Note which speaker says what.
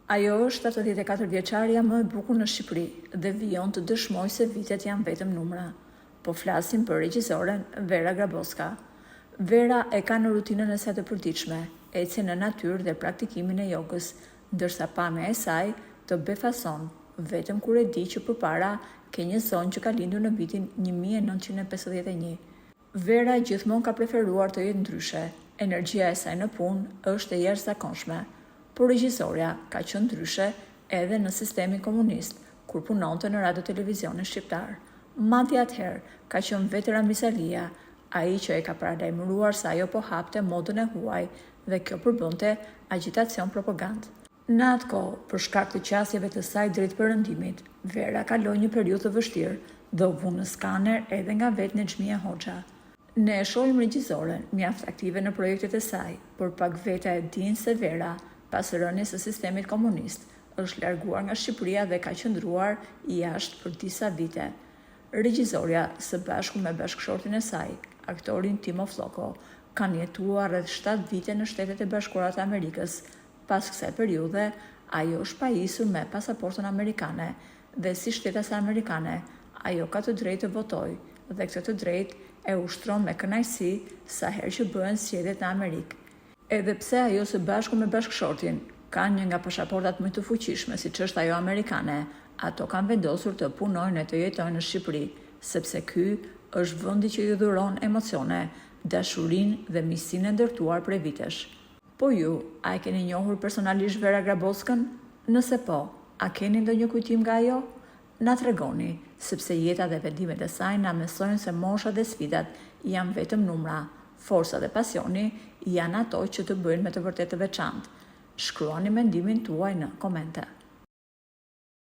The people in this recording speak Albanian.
Speaker 1: Ajo është 84 vjeçaria më e bukur në Shqipëri dhe vijon të dëshmojë se vitet janë vetëm numra. Po flasim për regjisoren Vera Grabowska. Vera e ka në rutinën e saj të përditshme, ecjen në natyrë dhe praktikimin e jogës, ndërsa pamja e saj të befason vetëm kur e di që përpara ke një zonë që ka lindur në vitin 1951. Vera gjithmonë ka preferuar të jetë ndryshe. Energjia e saj në punë është e jashtëzakonshme. Por regjisorja ka qenë ndryshe edhe në sistemin komunist, kur punonte në radio televizionin shqiptar. Madje atëherë ka qenë veteran Misalia, ai që e ka paralajmëruar se ajo po hapte modën e huaj dhe kjo përbënte agjitacion propagandë. Në atë kohë, për shkak të qasjeve të saj drejt perëndimit, Vera kaloi një periudhë të vështirë dhe u vu në skaner edhe nga vetë Nexhmia Hoxha. Ne e shohim regjisoren mjaft aktive në projektet e saj, por pak veta e dinë se Vera, pas rënies së sistemit komunist, është larguar nga Shqipëria dhe ka qëndruar jashtë për disa vite. Regjisorja, së bashku me bashkëshortin e saj, aktorin Timo Floko, kanë jetuar rreth 7 vite në Shtetet e Bashkuara të Amerikës. Pas kësaj periudhe, ajo është pajisur me pasaportën amerikane dhe si shtetase amerikane, ajo ka të drejtë të votojë dhe këtë të drejtë e ushtron me kënaqësi sa herë që bëhen zgjedhjet në Amerikë. Edhe pse ajo së bashku me bashkëshortin kanë një nga pasaportat më të fuqishme siç është ajo amerikane, ato kanë vendosur të punojnë e të jetojnë në Shqipëri, sepse ky është vendi që ju dhuron emocione, dashurinë dhe miqësinë e ndërtuar prej vitesh. Po ju, a e keni njohur personalisht Vera Grabowskën? Nëse po, a keni ndonjë kujtim nga ajo? Na tregoni, sepse jeta dhe vendimet e saj na mësojnë se mosha dhe sfidat janë vetëm numra. Forca dhe pasioni janë ato që të bëjnë me të vërtetë të veçantë. Shkruani mendimin tuaj në komente.